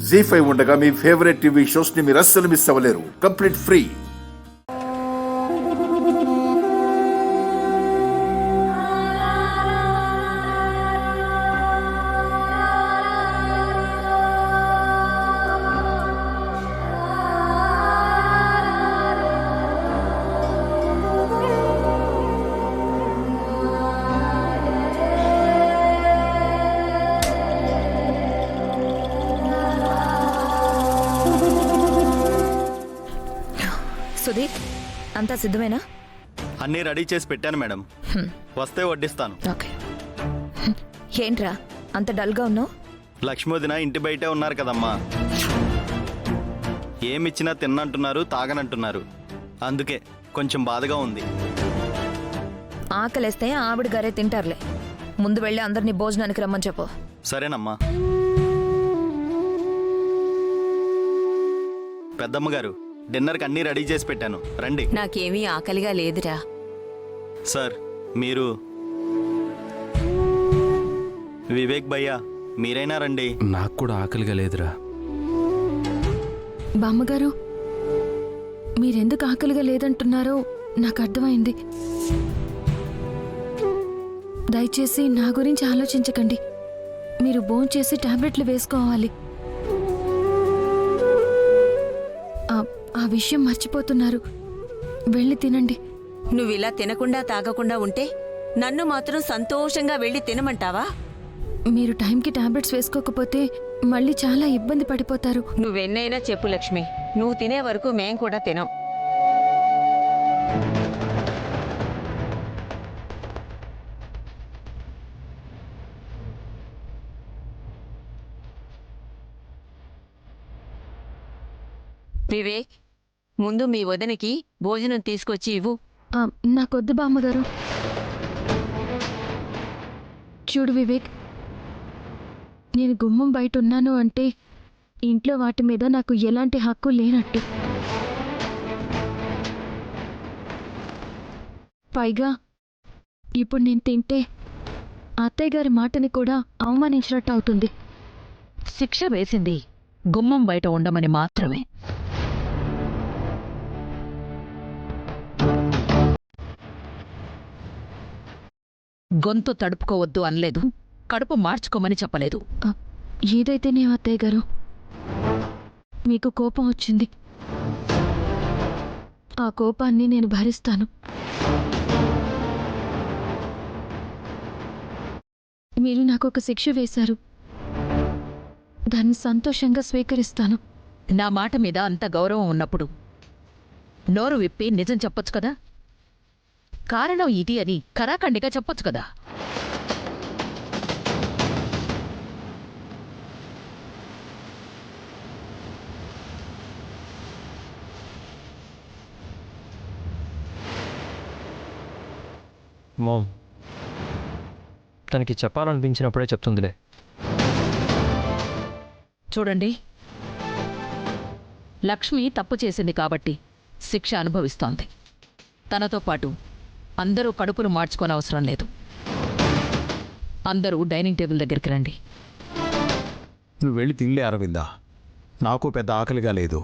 జీ5 ఉండగా మీ favourite TV shows ని మీరు అస్సలు మిస్ అవ్వలేరు. Complete free. సుధీర్, అంతా సిద్ధమేనా? అన్నీ రెడీ చేసి పెట్టాను మేడం. వస్తే వడ్డిస్తాను. ఓకే. ఏంట్రా అంత డల్గా ఉన్నావు? లక్ష్మీవదిన ఇంటి బయటే ఉన్నారు కదమ్మా. ఏమిచ్చినా తిన్నంటున్నారు, తాగనంటున్నారు. అందుకే కొంచెం బాధగా ఉంది. ఆకలేస్తే ఆవిడ గారే తింటారులే. ముందు వెళ్ళి అందరినీ భోజనానికి రమ్మని చెప్పు. సరేనమ్మా. పెద్దమ్మ గారు, డిన్నర్కి అన్నీ రెడీ చేసి పెట్టాను, రండి. నాకేమీ ఆకలిగా లేదురా. సార్, మీరు వివేక్ భయ్యా, మీరైనా రండి. నాకు కూడా ఆకలిగా లేదురా. బామ్మగారు, మీరెందుకు ఆకలిగా లేదంటున్నారో నాకు అర్థమైంది. దయచేసి నా గురించి ఆలోచించకండి. మీరు భోంచేసి టాబ్లెట్లు వేసుకోవాలి. ఆ విషయం మర్చిపోతున్నారు. వెళ్ళి తినండి. నువ్విలా తినకుండా తాగకుండా ఉంటే నన్ను మాత్రం సంతోషంగా వెళ్ళి తినమంటావా? మీరు టైంకి టాబ్లెట్స్ వేసుకోకపోతే మళ్ళీ చాలా ఇబ్బంది పడిపోతారు. నువ్వెన్నైనా చెప్పు లక్ష్మి, నువ్వు తినే వరకు మేం కూడా తినం. వివేక్, ముందు మీ వదినకి భోజనం తీసుకొచ్చి ఇవ్వు. నాకొద్దు బామ్మగారు. చూడు వివేక్, నేను గుమ్మం బయట ఉన్నాను అంటే ఇంట్లో వాటి మీద నాకు ఎలాంటి హక్కు లేనట్టు. పైగా ఇప్పుడు నేను తింటే అత్తయ్య గారి మాటని కూడా అవమానించినట్టు అవుతుంది. శిక్ష వేసింది గుమ్మం బయట ఉండమని మాత్రమే. గొంతు తడుపుకోవద్దు అనలేదు, కడుపు మార్చుకోమని చెప్పలేదు. ఏదైతేనే అత్తయ్య గారు, మీకు కోపం వచ్చింది. ఆ కోపాన్ని నేను భరిస్తాను. మీరు నాకు ఒక శిక్ష వేశారు, దాన్ని సంతోషంగా స్వీకరిస్తాను. నా మాట మీద అంత గౌరవం ఉన్నప్పుడు నోరు విప్పి నిజం చెప్పొచ్చు కదా. కారణం ఇది అని ఖరాఖండిగా చెప్పొచ్చు కదా. మామ్, తనకి చెప్పాలనిపించినప్పుడే చెప్తుందిలే. చూడండి, లక్ష్మి తప్పు చేసింది కాబట్టి శిక్ష అనుభవిస్తోంది. తనతో పాటు అందరూ కడుపులు మార్చుకోనవసరం లేదు. అందరూ డైనింగ్ టేబుల్ దగ్గరికి రండి. నువ్వు వెళ్ళి తినలే అరవిందా, నాకు పెద్ద ఆకలిగా లేదు.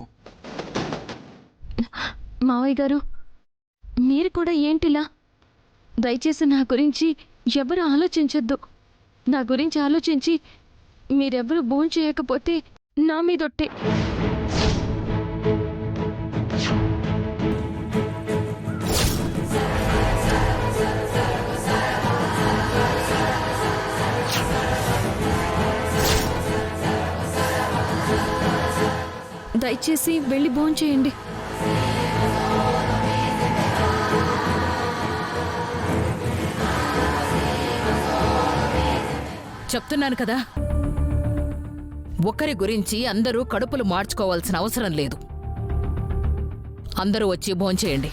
మావయ్య గారు, మీరు కూడా ఏంటిలా? దయచేసి నా గురించి ఎవరు ఆలోచించొద్దు. నా గురించి ఆలోచించి మీరెవరు భోంచేయకపోతే నా మీదొట్టే. దయచేసి వెళ్ళి భోంచేయండి. చెప్తున్నాను కదా, ఒకరి గురించి అందరూ కడుపులు మార్చుకోవాల్సిన అవసరం లేదు. అందరూ వచ్చి భోంచేయండి.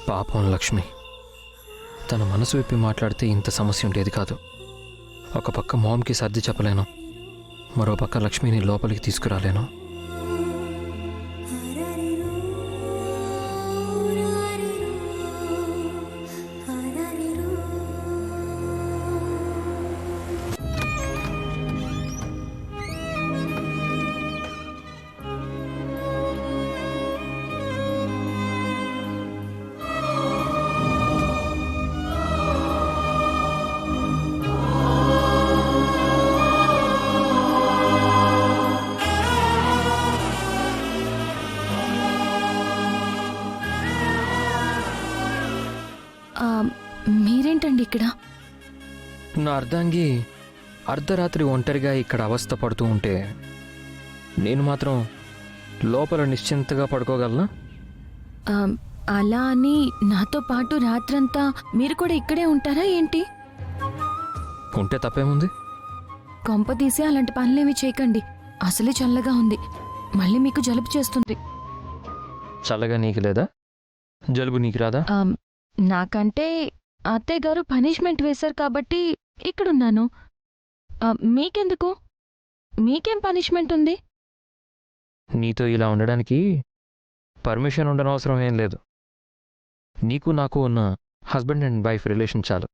పాపం లక్ష్మి. తన మనసు విప్పి మాట్లాడితే ఇంత సమస్య ఉండేది కాదు. ఒక పక్క మామ్కి సర్ది చెప్పలేను, మరో పక్క లక్ష్మిని లోపలికి తీసుకురాలేను. మీరేంటండి ఇక్కడ? నా అర్ధాంగి అర్ధరాత్రి ఒంటరిగా ఇక్కడ అవస్థ పడుతూ ఉంటే నేను మాత్రం లోపల నిశ్చింతగా పడుకోగలనా? అలా అని నాతో పాటు రాత్రంతా మీరు కూడా ఇక్కడే ఉంటారా ఏంటి? ఉంటే తప్పేముంది? కొంప తీసి అలాంటి పనులేమి చేయకండి. అసలే చల్లగా ఉంది, మళ్ళీ మీకు జలుబు చేస్తుంది. చల్లగా నీకు లేదా? జలుబు నీకు రాదా? నాకంటే అత్తయ్య గారు పనిష్మెంట్ వేశారు కాబట్టి ఇక్కడున్నాను. మీకెందుకు? మీకేం పనిష్మెంట్ ఉంది? నీతో ఇలా ఉండడానికి పర్మిషన్ ఉండనవసరం ఏం లేదు. నీకు నాకు ఉన్న హస్బెండ్ అండ్ వైఫ్ రిలేషన్ చాలు.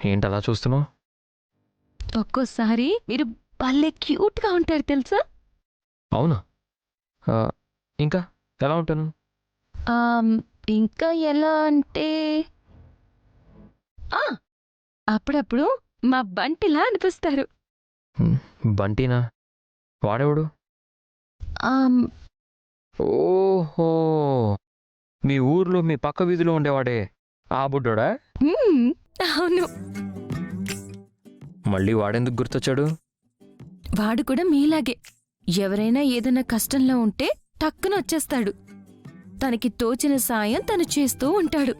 ఏంటి అలా చూస్తున్నావు? ఒక్కోసారి మీరు భలే క్యూట్గా ఉంటారు తెలుసా? అవునా? ఇంకా ఎలా ఉంటాను? ఇంకా ఎలా అంటే అప్పుడప్పుడు మా బంటిలా అనిపిస్తారు. బంటీనా? వాడేవాడు? ఓహో, మీ ఊర్లో మీ పక్క వీధిలో ఉండేవాడే ఆ బుడ్డోడా? అవును. మళ్ళీ వాడెందుకు గుర్తొచ్చాడు? వాడు కూడా మీలాగే ఎవరైనా ఏదైనా కష్టంలో ఉంటే టక్కున వచ్చేస్తాడు. తనకి తోచిన సాయం తను చేస్తూ ఉంటాడు.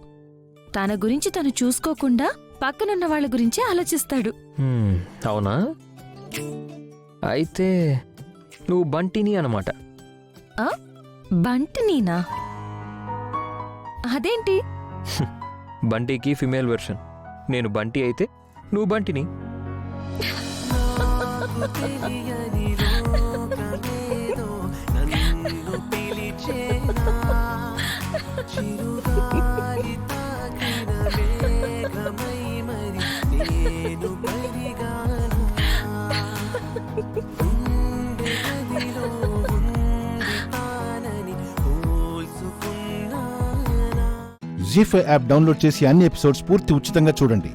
తన గురించి తను చూసుకోకుండా పక్కనున్న వాళ్ళ గురించి ఆలోచిస్తాడు. అవునా? అయితే నువ్వు బంటిని అన్నమాట. బంటినీనా? అదేంటి? బంటికి ఫిమేల్ వెర్షన్. నేను బంటి అయితే నువ్వు బంటిని. జీ5 యాప్ డౌన్లోడ్ చేసి అన్ని ఎపిసోడ్స్ పూర్తి ఉచితంగా చూడండి.